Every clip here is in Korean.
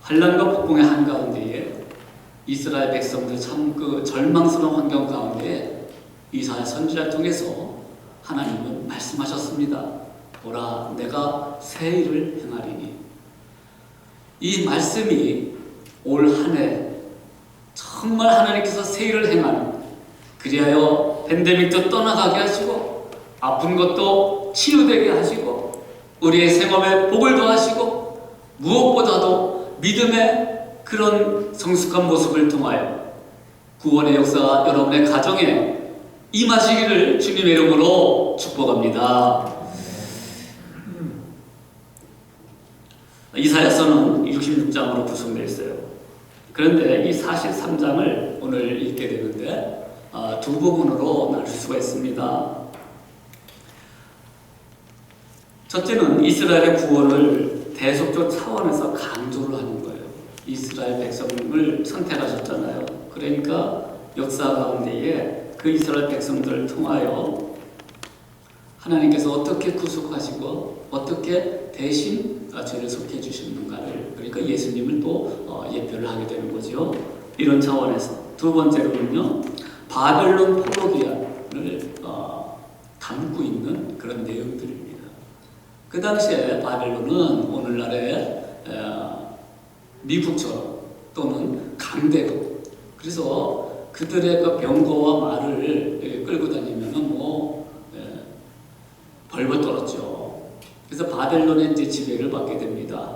환난과 폭풍의 한가운데에 이스라엘 백성들 참 그 절망스러운 환경 가운데 이사야 선지자를 통해서 하나님은 말씀하셨습니다. 보라, 내가 새 일을 행하리니. 이 말씀이 올 한 해 정말 하나님께서 새 일을 행하는, 그리하여 팬데믹도 떠나가게 하시고 아픈 것도 치유되게 하시고 우리의 생업에 복을 더하시고 무엇보다도 믿음의 그런 성숙한 모습을 통하여 구원의 역사가 여러분의 가정에 임하시기를 주님의 이름으로 축복합니다. 이사야서는 66장으로 구성되어 있어요. 그런데 이 43장을 오늘 읽게 되는데 두 부분으로 나눌 수가 있습니다. 첫째는 이스라엘의 구원을 대속적 차원에서 강조를 하는 거예요. 이스라엘 백성을 선택하셨잖아요. 그러니까 역사 가운데에 그 이스라엘 백성들을 통하여 하나님께서 어떻게 구속하시고 어떻게 대신 죄를 속해 주시는가를, 그러니까 예수님을 또 예표를 하게 되는 거죠. 이런 차원에서 두 번째로는요, 바벨론 포로기한을 담고 있는 그런 내용들입니다. 그 당시에 바벨론은 오늘날의 미국처럼 또는 강대국, 그래서 그들의 그 병거와 말을 끌고 다니면은 벌벌 떨었죠. 그래서 바벨론의 이제 지배를 받게 됩니다.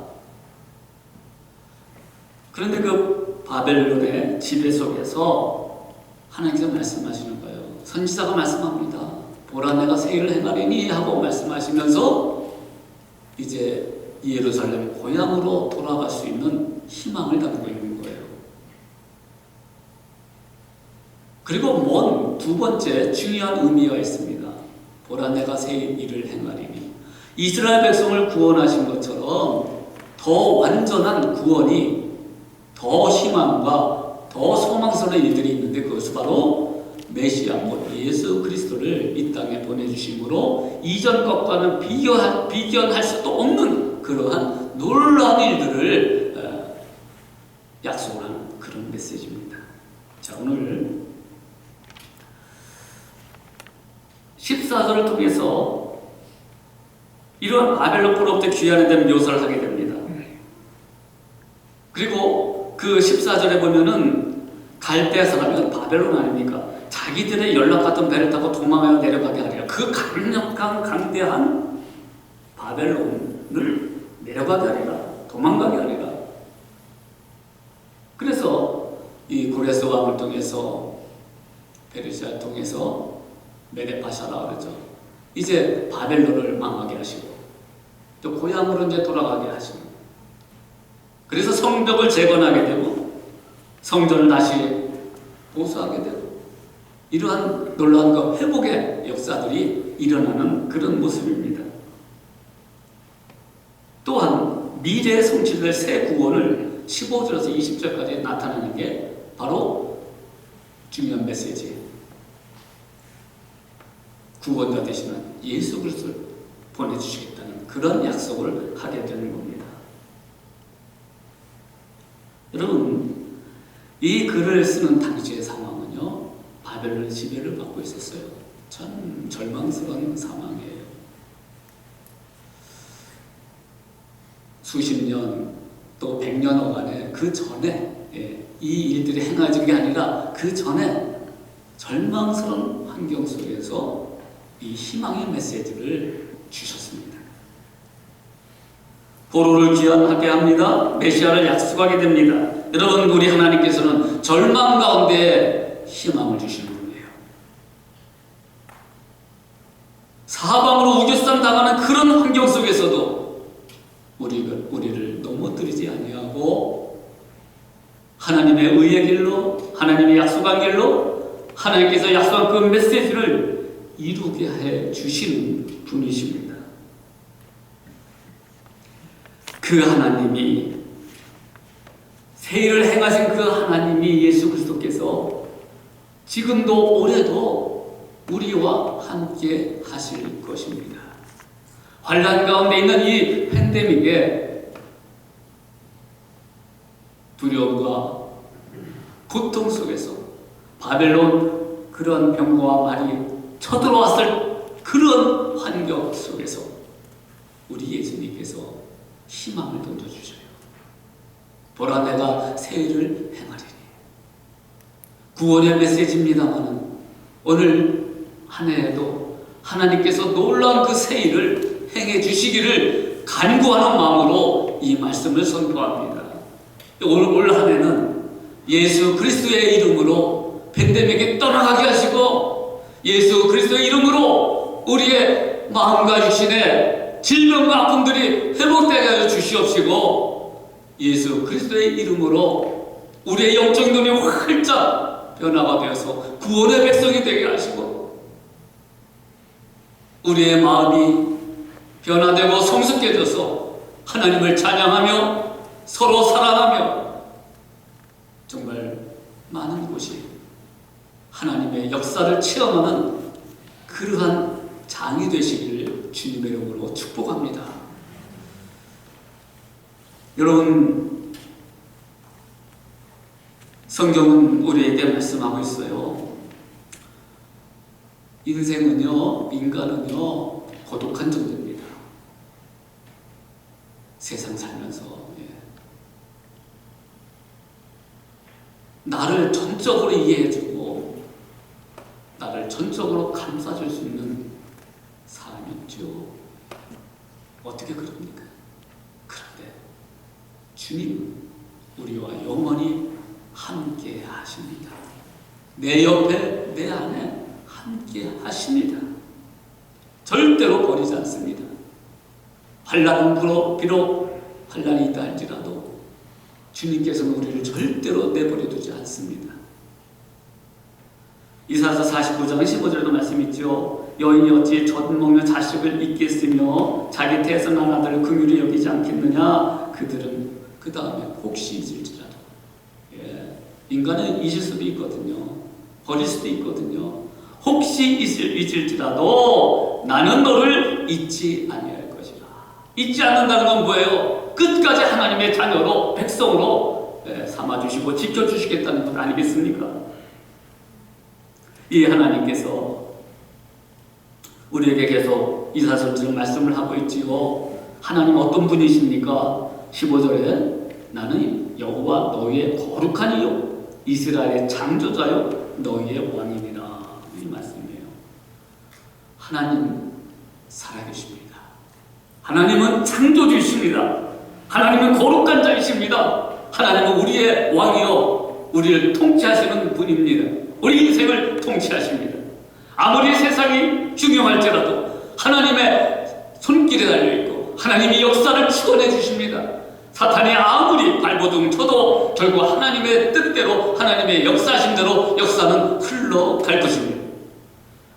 그런데 그 바벨론의 지배 속에서 하나님께서 말씀하시는 거예요. 선지자가 말씀합니다. 보라, 내가 새 일을 행하리니 하고 말씀하시면서 이제 예루살렘 고향으로 돌아갈 수 있는 희망을 담고 있는 거예요. 그리고 뭔 두 번째 중요한 의미가 있습니다. 보라, 내가 새 일을 행하리니. 이스라엘 백성을 구원하신 것처럼 더 완전한 구원이, 더 희망과 더 소망스러운 일들이 있는데 그것은 바로 메시아, 예수 그리스도를 이 땅에 보내주심으로 이전 것과는 비견할 수도 없는 그러한 놀라운 일들을 약속하는 그런 메시지입니다. 자, 오늘 14절을 통해서 이러한 바벨론 포로부터 귀환에 대한 묘사를 하게 됩니다. 그리고 그 14절에 보면은 갈대아 사람이 바벨론 아닙니까? 자기들의 연락 같은 배를 타고 도망하여 내려가게 하리라. 그 강력한 강대한 바벨론을 내려가게 하리라. 도망가게 하리라. 그래서 이 고레스 왕을 통해서, 페르시아를 통해서 메데파샤라 그러죠. 이제 바벨론을 망하게 하시고 또 고향으로 이제 돌아가게 하시고, 그래서 성벽을 재건하게 되고 성전을 다시 보수하게 되고, 이러한 놀라운 그 회복의 역사들이 일어나는 그런 모습입니다. 또한 미래에 성취될 새 구원을 15절에서 20절까지 나타나는 게 바로 중요한 메시지예요. 구원자 되시는 예수 그리스도를 보내주시겠다는 그런 약속을 하게 되는 겁니다. 여러분, 이 글을 쓰는 당시의 상황은요, 바벨론의 지배를 받고 있었어요. 참 절망스러운 상황이에요. 수십 년 또 100년 어간에 그 전에 이 일들이 행해진 게 아니라 그 전에 절망스러운 환경 속에서 이 희망의 메시지를 주셨습니다. 포로를 귀환하게 합니다. 메시아를 약속하게 됩니다. 여러분, 우리 하나님께서는 절망 가운데 희망을 주시는 분이에요. 사방으로 우겨쌈 당하는 그런 환경 속에서도 우리를 넘어뜨리지 아니하고 하나님의 의의 길로, 하나님의 약속한 길로, 하나님께서 약속한 그 메시지를 이루게 해 주시는 분이십니다. 그 하나님이, 새 일을 행하신 그 하나님이, 예수 그리스도께서 지금도 올해도 우리와 함께 하실 것입니다. 환난 가운데 있는 이 팬데믹에 두려움과 고통 속에서 바벨론 그런 병거와 말이 쳐들어왔을 그런 환경 속에서 우리 예수님께서 희망을 던져주셔요. 보라 내가 새 일을 행하리니. 구원의 메시지입니다마는 오늘 한 해에도 하나님께서 놀라운 그 새 일을 행해 주시기를 간구하는 마음으로 이 말씀을 선포합니다. 올 한 해는 예수 그리스도의 이름으로 팬데믹이 떠나가게 하시고 예수 그리스도의 이름으로 우리의 마음과 육신의 질병과 아픔들이 회복되게 하여 주시옵시고 예수 그리스도의 이름으로 우리의 영적 눈이 활짝 변화가 되어서 구원의 백성이 되게 하시고 우리의 마음이 변화되고 성숙해져서 하나님을 찬양하며 서로 사랑하며 정말 많은 곳이 하나님의 역사를 체험하는 그러한 장이 되시기를 주님의 이름으로 축복합니다. 여러분, 성경은 우리에게 말씀하고 있어요. 인생은요, 인간은요, 고독한 존재입니다. 세상 살면서 나를 전적으로 이해해주고 나를 전적으로 감싸줄 수 있는 사람이 없죠. 어떻게 그럽니까? 그런데 주님 우리와 영원히 함께 하십니다. 내 옆에 내 안에 함께 하십니다. 절대로 버리지 않습니다. 환난은 비록 환난이 있다 할지라도 주님께서는 우리를 절대로 내버려 두지 않습니다. 이사야서 49장 15절에도 말씀 있죠. 여인이 어찌 젖먹는 자식을 잊겠으며 자기 태에서 난 아들을 긍휼히 여기지 않겠느냐. 그들은 그 다음에 혹시 잊을지라도. 인간은 잊을 수도 있거든요. 버릴 수도 있거든요. 혹시 잊을지라도 나는 너를 잊지 아니할 것이라. 잊지 않는다는 건 뭐예요? 끝까지 하나님의 자녀로 백성으로 삼아주시고 지켜주시겠다는 것 아니겠습니까? 이 하나님께서 우리에게 계속 이사설처럼 말씀을 하고 있지요. 하나님 어떤 분이십니까? 15절에 나는 여호와 너희의 거룩한 이요 이스라엘의 창조자요 너희의 왕이니라. 이 말씀이에요. 하나님 살아계십니다. 하나님은 창조주이십니다. 하나님은 거룩한 자이십니다. 하나님은 우리의 왕이요 우리를 통치하시는 분입니다. 우리 인생을 통치하십니다. 아무리 세상이 중요할지라도 하나님의 손길에 달려있고 하나님이 역사를 치워내 주십니다. 사탄이 아무리 발버둥 쳐도 결국 하나님의 뜻대로 하나님의 역사하신 대로 역사는 흘러갈 것입니다.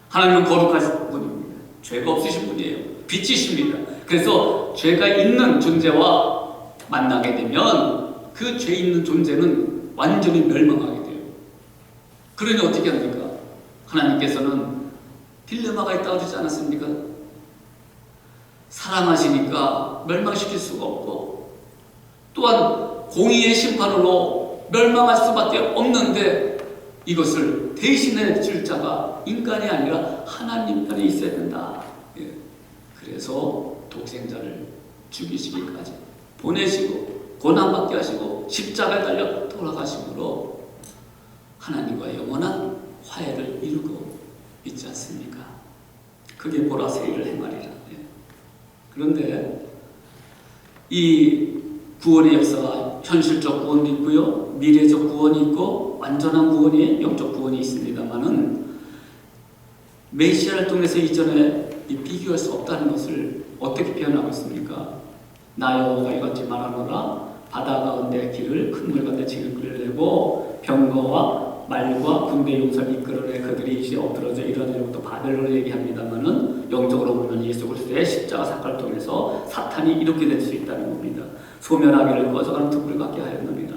하나님은 거룩하신 분입니다. 죄가 없으신 분이에요. 빛이십니다. 그래서 죄가 있는 존재와 만나게 되면 그 죄 있는 존재는 완전히 멸망하게 돼요. 그러니 어떻게 합니까? 하나님께서는 딜레마가 있다고 그러지 않았습니까? 사랑하시니까 멸망시킬 수가 없고 또한 공의의 심판으로 멸망할 수밖에 없는데 이것을 대신해 줄 자가 인간이 아니라 하나님 편에 있어야 된다. 그래서 독생자를 죽이시기까지 보내시고 고난받게 하시고 십자가에 달려 돌아가심으로 하나님과 영원한 화해를 이루고 있지 않습니까? 그게 보라 새 일을 행하리라. 그런데 이 구원의 역사가 현실적 구원도 있고요, 미래적 구원이 있고 완전한 구원이 영적 구원이 있습니다만은 메시아를 통해서 이전에 비교할 수 없다는 것을 어떻게 표현하고 있습니까? 나 여호와가 이같이 말하노라. 바다 가운데 길을 큰 물 가운데 지름길을 내고 병거와 말과 군대 용사를 이끌어내 그들이 이제 엎드러져 일어나려고 또 바벨론을 얘기합니다만은 영적으로 보면 예수 그리스도의 십자가 사건을 통해서 사탄이 이렇게 될 수 있다는 겁니다. 소멸하기를 꺼져가는 등불을 갖게 하였느니라.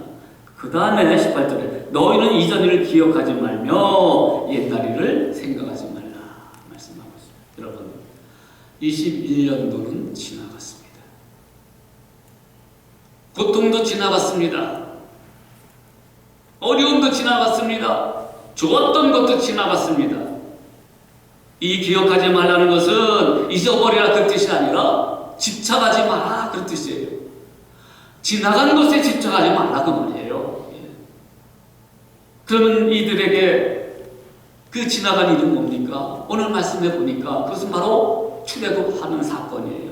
그 다음에 18절에 너희는 이전 일을 기억하지 말며 옛날 일을 생각하지 말라 말씀하고 있습니다. 여러분 21년도는 지나갔습니다. 고통도 지나갔습니다. 것도 지나갔습니다. 좋았던 것도 지나갔습니다. 이 기억하지 말라는 것은 잊어버리라 그 뜻이 아니라 집착하지 마라 그 뜻이에요. 지나간 것에 집착하지 말라 그 말이에요. 그러면 이들에게 그 지나간 일은 뭡니까? 오늘 말씀해 보니까 그것은 바로 출애굽하는 사건이에요.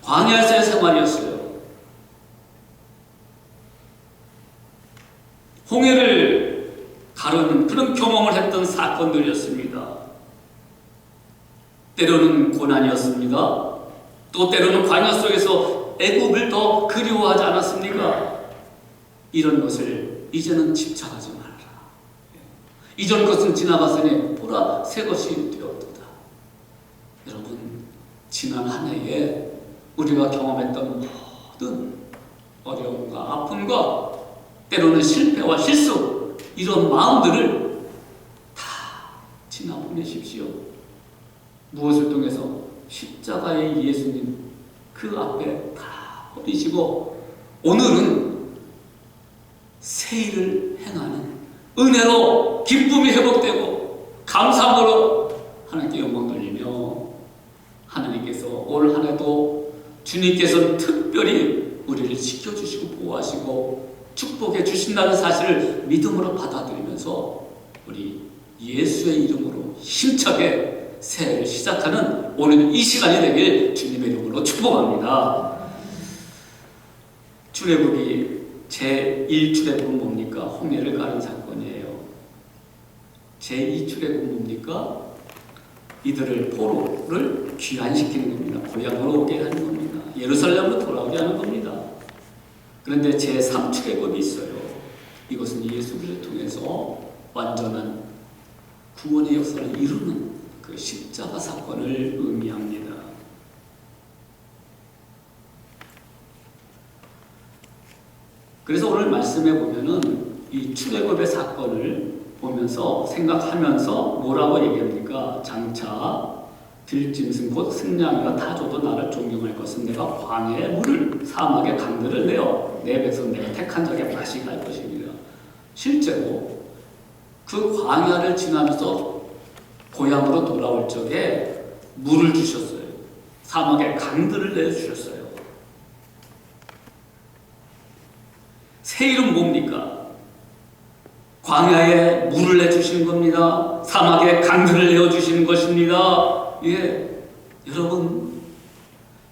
광야에서의 생활이었어요. 홍해를 가르는 그런 경험을 했던 사건들이었습니다. 때로는 고난이었습니다. 또 때로는 광야 속에서 애굽을 더 그리워하지 않았습니까? 이런 것을 이제는 집착하지 말아라. 이전 것은 지나갔으니 보라 새 것이 되었도다. 여러분, 지난 한 해에 우리가 경험했던 모든 어려움과 아픔과 때로는 실패와 실수, 이런 마음들을 다 지나보내십시오. 무엇을 통해서? 십자가의 예수님 그 앞에 다 버리시고 오늘은 새 일을 행하는 은혜로 기쁨이 회복되고 감사함으로 하나님께 영광 돌리며, 하나님께서 올 한 해도 주님께서 특별히 우리를 지켜주시고 보호하시고 축복해 주신다는 사실을 믿음으로 받아들이면서 우리 예수의 이름으로 힘차게 새해를 시작하는 오늘 이 시간이 되길 주님의 이름으로 축복합니다. 출애굽이 제1출애굽은 뭡니까? 홍해를 가른 사건이에요. 제2출애굽은 뭡니까? 이들을 포로를 귀환시키는 겁니다. 고향으로 오게 하는 겁니다. 예루살렘으로 돌아오게 하는 겁니다. 그런데 제3출애굽이 있어요. 이것은 예수 그리스도를 통해서 완전한 구원의 역사를 이루는 그 십자가 사건을 의미합니다. 그래서 오늘 말씀해 보면은 이 출애굽의 사건을 보면서 생각하면서 뭐라고 얘기합니까? 장차 들짐승 곧 승냥이가 다 줘도 나를 존경할 것은 내가 광야의 물을 사막의 강들을 내어 내 백성 내가 택한 자에게 마시게 할 것입니다. 실제로 그 광야를 지나면서 고향으로 돌아올 적에 물을 주셨어요. 사막의 강들을 내주셨어요. 새 이름 뭡니까? 광야에 물을 내주시는 겁니다. 사막에 강들을 내어주시는 것입니다. 예, 여러분,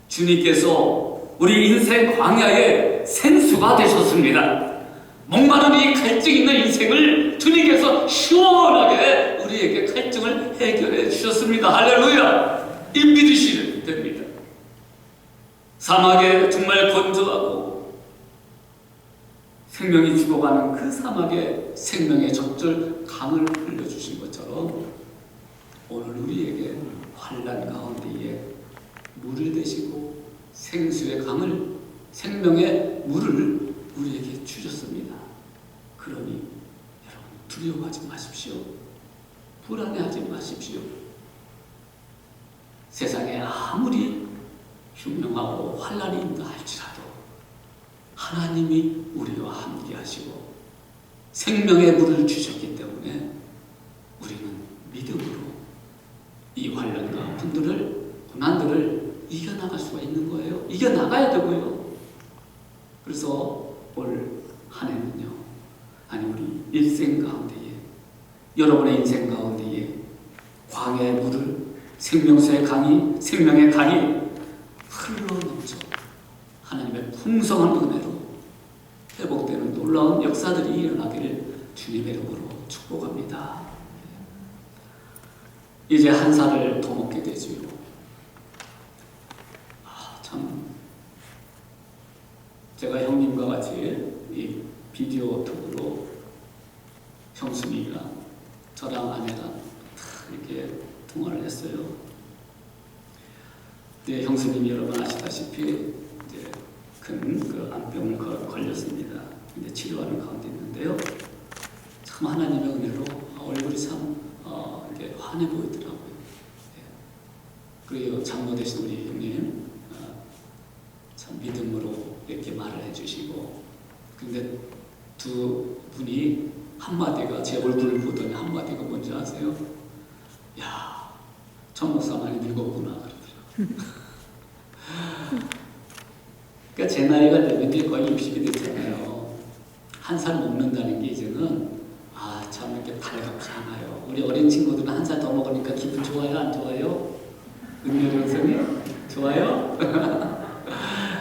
주님께서 우리 인생 광야의 생수가 되셨습니다. 목마른 이 갈증 있는 인생을 주님께서 시원하게 우리에게 갈증을 해결해 주셨습니다. 할렐루야! 이 믿으시면 됩니다. 사막에 정말 건조하고 생명이 죽어가는 그 사막에 생명의 적절 강을 흘려주신 것처럼 오늘 우리에게 환난 가운데에 물을 대시고 생수의 강을, 생명의 물을 우리에게 주셨습니다. 그러니 여러분, 두려워하지 마십시오. 불안해하지 마십시오. 세상에 아무리 흉명하고 환난이 있다 할지라도 하나님이 우리와 함께 하시고 생명의 물을 주셨기 때문에 우리는 믿음으로 이 환난과 아픔들을, 고난들을 이겨나갈 수가 있는 거예요. 이겨나가야 되고요. 그래서 올 한 해는요, 아니 우리 일생 가운데에, 여러분의 인생 가운데에 광야의 물을, 생명수의 강이, 생명의 강이 흘러넘쳐 하나님의 풍성한 은혜로 회복되는 놀라운 역사들이 일어나기를 주님의 이름으로 축복합니다. 이제 한 살을 더 먹게 되지요. 참, 제가 형님과 같이 이 비디오 톡으로 형수님이랑 저랑 아내랑 이렇게 통화를 했어요. 네, 형수님이 여러분 아시다시피 이제 큰 그 암병을 걸렸습니다. 근데 치료하는 가운데 있는데요. 참 하나님의 은혜로 얼굴이 참 이렇게 환해 보이더라고요. 네. 그리고 장로 되신 우리 형님 참 믿음으로 이렇게 말을 해주시고, 근데 두 분이 한마디가 제 얼굴을 보더니 한마디가 뭔지 아세요? 야, 전 목사 많이 늙었구나 그러더라고요. 그러니까 제 나이가 되면 이제 거의 60이 됐잖아요. 한 살 먹는다는 게 이제는 참 이렇게 달갑지 않아요. 우리 어린 친구들은 한 살 더 먹으니까 기분 좋아요, 안 좋아요? 은혜로 선생님 좋아요?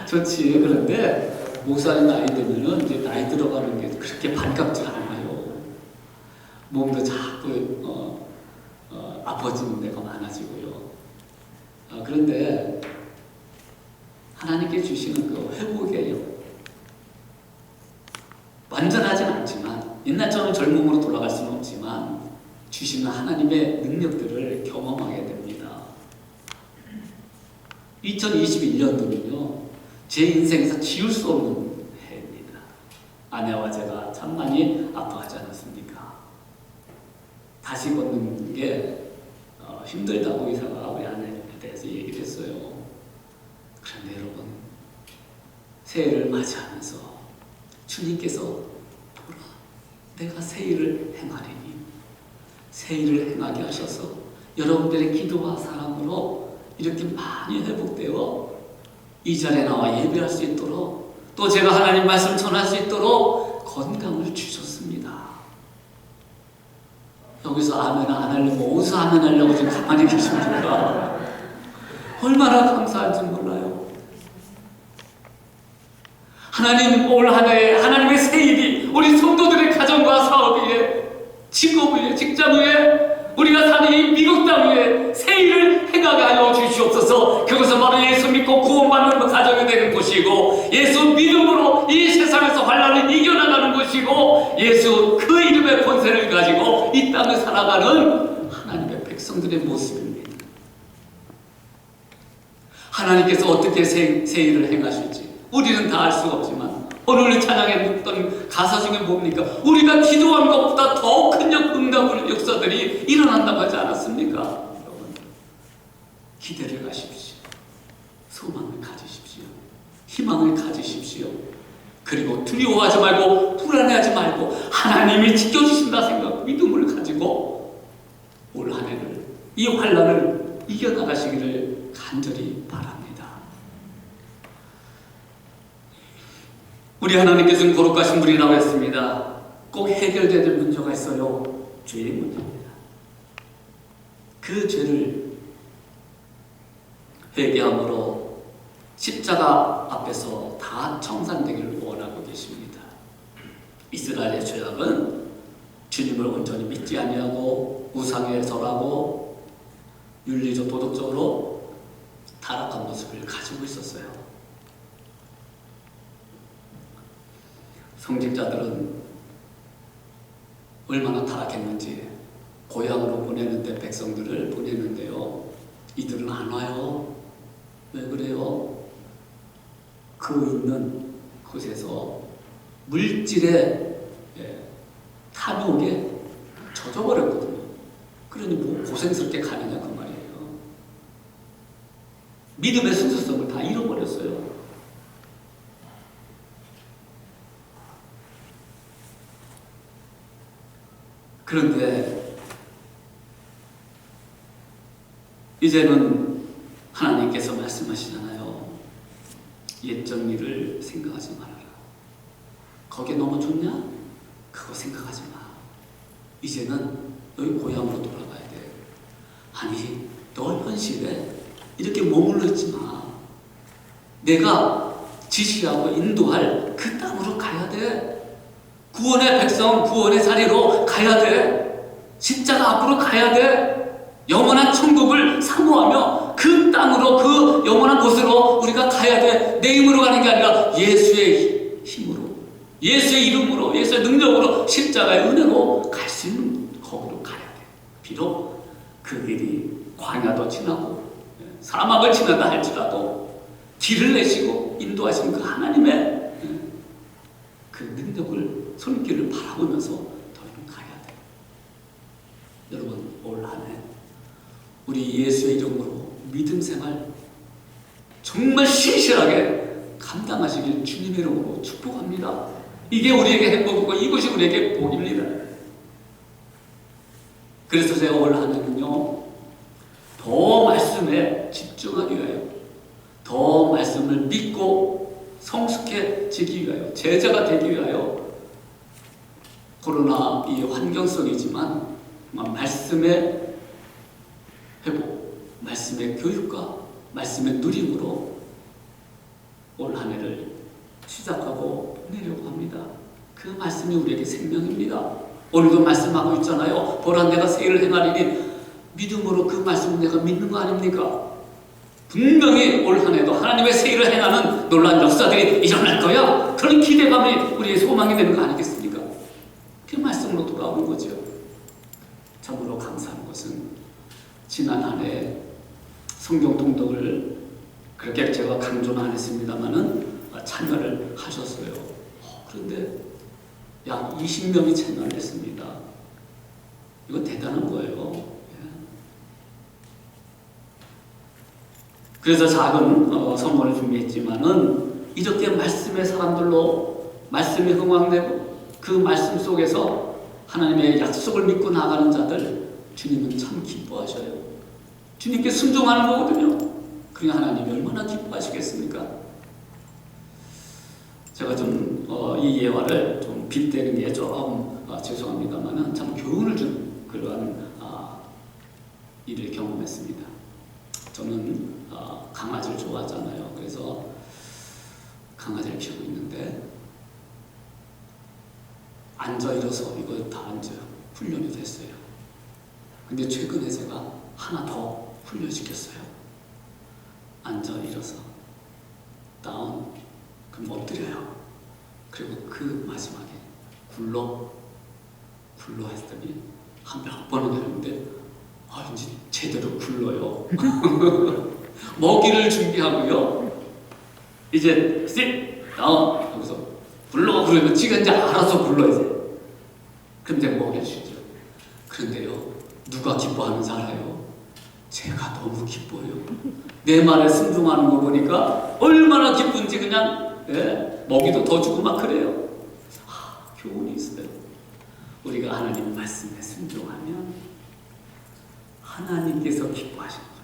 좋지. 그런데 목사님 나이 되면은 이제 나이 들어가는 게 그렇게 반갑지 않아요. 몸도 자꾸 아파지는 데가 많아지고요. 그런데 하나님께 주시는 그 회복이에요. 완전하진 않지만 옛날처럼 젊음으로 돌아갈 수는 없지만 주시는 하나님의 능력들을 경험하게 됩니다. 2021년도는요 제 인생에서 지울 수 없는 해입니다. 아내와 제가 참 많이 아파하지 않았습니까? 다시 걷는 게 힘들다고 의사가 우리 아내에 대해서 얘기를 했어요. 그런데 여러분, 새해를 맞이하면서 주님께서 보라, 내가 새 일을 행하리니, 새 일을 행하게 하셔서 여러분들의 기도와 사랑으로 이렇게 많이 회복되어 이 자리에 나와 예배할 수 있도록, 또 제가 하나님 말씀 전할 수 있도록 건강을 주셨습니다. 여기서 아멘 안 하려고, 어디서 아멘 하려고 지금 가만히 계십니까? 얼마나 감사한지 몰라요. 하나님 올 한 해에 하나님의 새 일이 우리 성도들의 가정과 사업 위에, 직업 위에, 직장 위에, 우리가 사는 이 미국 땅 위에 새 일을 행하게 하여 주시옵소서. 그것은 바로 예수 믿고 구원받는 가정이 되는 곳이고, 예수 믿음으로 이 세상에서 환난을 이겨나가는 곳이고, 예수 그 이름의 권세를 가지고 이 땅을 살아가는 하나님의 백성들의 모습입니다. 하나님께서 어떻게 새 일을 행하실지 우리는 다 알 수가 없지만, 오늘 찬양에 묻던 가사 중에 뭡니까? 우리가 기도한 것보다 더 큰 응답을 역사들이 일어난다고 하지 않았습니까? 여러분, 기대를 가십시오. 소망을 가지십시오. 희망을 가지십시오. 그리고 두려워하지 말고 불안해하지 말고 하나님이 지켜주신다 생각, 믿음을 가지고 올 한 해를, 이 환난을 이겨나가시기를 간절히 바랍니다. 우리 하나님께서는 거룩하신 분이라고 했습니다. 꼭 해결돼야 될 문제가 있어요. 죄의 문제입니다. 그 죄를 회개함으로 십자가 앞에서 다 청산되기를 원하고 계십니다. 이스라엘의 죄악은 주님을 온전히 믿지 아니하고 우상에 절하고 윤리적 도덕적으로 타락한 모습을 가지고 있었어요. 성직자들은 얼마나 타락했는지 고향으로 보내는데, 백성들을 보내는데요, 이들은 안 와요. 왜 그래요? 그 있는 곳에서 물질의 탐욕에 젖어버렸거든요. 그러니 뭐 고생스럽게 가느냐 그 말이에요. 믿음의 순수성을 다 잃어버렸어요. 그런데 이제는 하나님께서 말씀하시잖아요. 옛적 일을 생각하지 말아라. 거기에 너무 좋냐? 그거 생각하지 마. 이제는 너희 고향으로 돌아가야 돼. 아니, 너 현실에 이렇게 머물러 있지 마. 내가 지시하고 인도할 그 땅으로 가야 돼. 구원의 백성, 구원의 자리로 가야 돼. 십자가 앞으로 가야 돼. 영원한 천국을 사모하며 그 땅으로, 그 영원한 곳으로 우리가 가야 돼. 내 힘으로 가는 게 아니라 예수의 힘으로, 예수의 이름으로, 예수의 능력으로, 십자가의 은혜로 갈 수 있는 거기로 가야 돼. 비록 그 길이 광야도 지나고 사막을 지나다 할지라도 길을 내시고 인도하신 그 하나님의 그 능력을, 손길을 바라보면서 더는 가야 돼. 여러분, 올 한 해 우리 예수의 이름으로 믿음 생활 정말 신실하게 감당하시길 주님의 이름으로 축복합니다. 이게 우리에게 행복이고 이것이 우리에게 복입니다. 그래서 제가 올 한 해는요, 더 말씀에 집중하기 위하여, 더 말씀을 믿고 성숙해지기 위하여, 제자가 되기 위하여, 코로나 이 환경 속이지만 말씀의 회복, 말씀의 교육과 말씀의 누림으로 올 한 해를 시작하고 보내려고 합니다. 그 말씀이 우리에게 생명입니다. 오늘도 말씀하고 있잖아요. 보라 내가 새 일을 행하리니, 믿음으로 그 말씀을 내가 믿는 거 아닙니까? 분명히 올 한 해도 하나님의 새 일을 행하는 놀라운 역사들이 일어날 거야. 그런 기대감이 우리의 소망이 되는 거 아니겠습니까? 그 말씀으로 돌아오는 거죠. 참으로 감사한 것은 지난 한 해 성경 통독을 그렇게 제가 강조는 안 했습니다만은 참여를 하셨어요. 그런데 약 20명이 참여를 했습니다. 이거 대단한 거예요. 그래서 작은 선물을 준비했지만은 이렇게 말씀의 사람들로 말씀이 흥왕되고 그 말씀 속에서 하나님의 약속을 믿고 나가는 자들, 주님은 참 기뻐하셔요. 주님께 순종하는 거거든요. 그러니 하나님이 얼마나 기뻐하시겠습니까? 제가 좀 이 예화를 좀 빗대는 게 조금 죄송합니다만은 참 교훈을 준 그러한 일을 경험했습니다. 저는 강아지를 좋아하잖아요. 그래서 강아지를 키우고 있는데 앉아 일어서 이거 다 앉아요. 훈련이 됐어요. 근데 최근에 제가 하나 더 훈련시켰어요. 앉아 일어서 다운, 그럼 엎드려요. 그리고 그 마지막에 굴러 했더니 한 몇 번은 했는데 이제 제대로 굴러요. 먹이를 준비하고요. 이제 sit down 하고서 굴러 그러면 지가 이제 알아서 굴러야지. 근데 먹이를 주죠. 그런데요, 누가 기뻐하는 줄 알아요? 제가 너무 기뻐요. 내 말에 순종하는 거 보니까 얼마나 기쁜지 그냥 먹이도 더 주고 막 그래요. 교훈이 있어요. 우리가 하나님 말씀에 순종하면 하나님께서 기뻐하시는구나.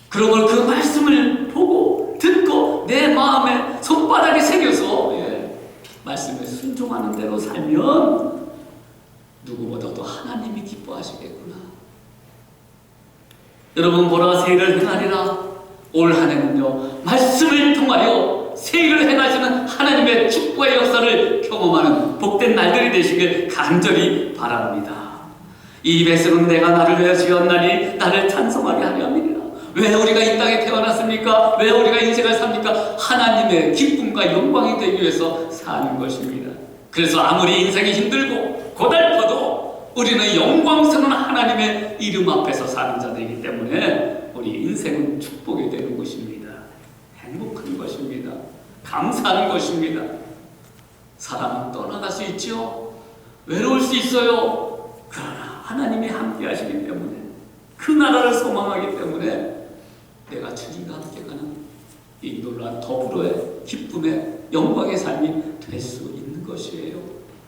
그런 걸 그 말씀을 보고 듣고 내 마음에 손바닥에 새겨서 말씀에 순종하는 대로 살면 누구보다도 하나님이 기뻐하시겠구나. 여러분, 보라 새 일을 행하리라. 올 한 해는요, 말씀을 통하여 새 일을 행하시는 하나님의 축복의 역사를 경험하는 복된 날들이 되시길 간절히 바랍니다. 이 백성은 내가 나를 위하여 지었나니 나를 찬송하게 하려 함이니라. 왜 우리가 이 땅에 태어났습니까? 왜 우리가 인생을 삽니까? 하나님의 기쁨과 영광이 되기 위해서 사는 것입니다. 그래서 아무리 인생이 힘들고 고달퍼도 우리는 영광스러운 하나님의 이름 앞에서 사는 자들이기 때문에 우리 인생은 축복이 되는 것입니다. 행복한 것입니다. 감사하는 것입니다. 사람은 떠나갈 수 있죠. 외로울 수 있어요. 그러나 하나님이 함께 하시기 때문에, 그 나라를 소망하기 때문에 내가 주님과 함께 가는 이 놀라운 더불어의 기쁨의 영광의 삶이 될 수 있는 것이에요.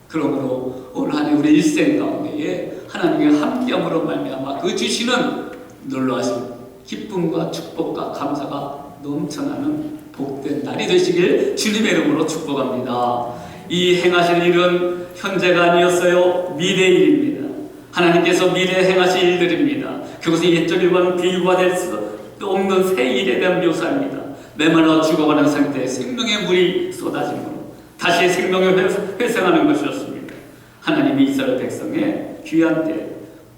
그러므로 올 한 해 우리 일생 가운데에 하나님과 함께함으로 말미암아 그 주시는 놀라우신 기쁨과 축복과 감사가 넘쳐나는 복된 날이 되시길 주님의 이름으로 축복합니다. 이 행하실 일은 현재가 아니었어요. 미래의 일입니다. 하나님께서 미래에 행하실 일들입니다. 그것은 옛적 일과는 비유가 될 수 없는 새 일에 대한 묘사입니다. 메말라 죽어가는 상태에 생명의 물이 쏟아지므로 다시 생명을 회생하는 것이었습니다. 하나님이 이스라엘 백성의 귀한 때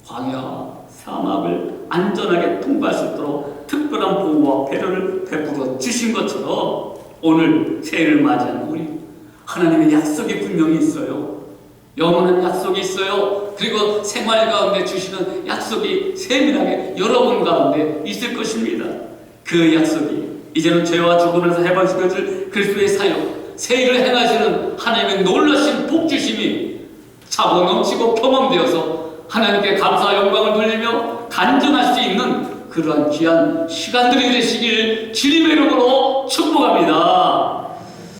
광야 사막을 안전하게 통과할 수 있도록 특별한 보호와 배려를 베풀어 주신 것처럼 오늘 새해를 맞이하는 우리, 하나님의 약속이 분명히 있어요. 영원한 약속이 있어요. 그리고 생활 가운데 주시는 약속이 세밀하게 여러분 가운데 있을 것입니다. 그 약속이 이제는 죄와 죽음에서 해방시켜줄 그리스도의 사역, 새 일을 행하시는 하나님의 놀라신 복주심이 차고 넘치고 경험되어서 하나님께 감사와 영광을 돌리며 간증할 수 있는 그러한 귀한 시간들이 되시길 주님의 이름으로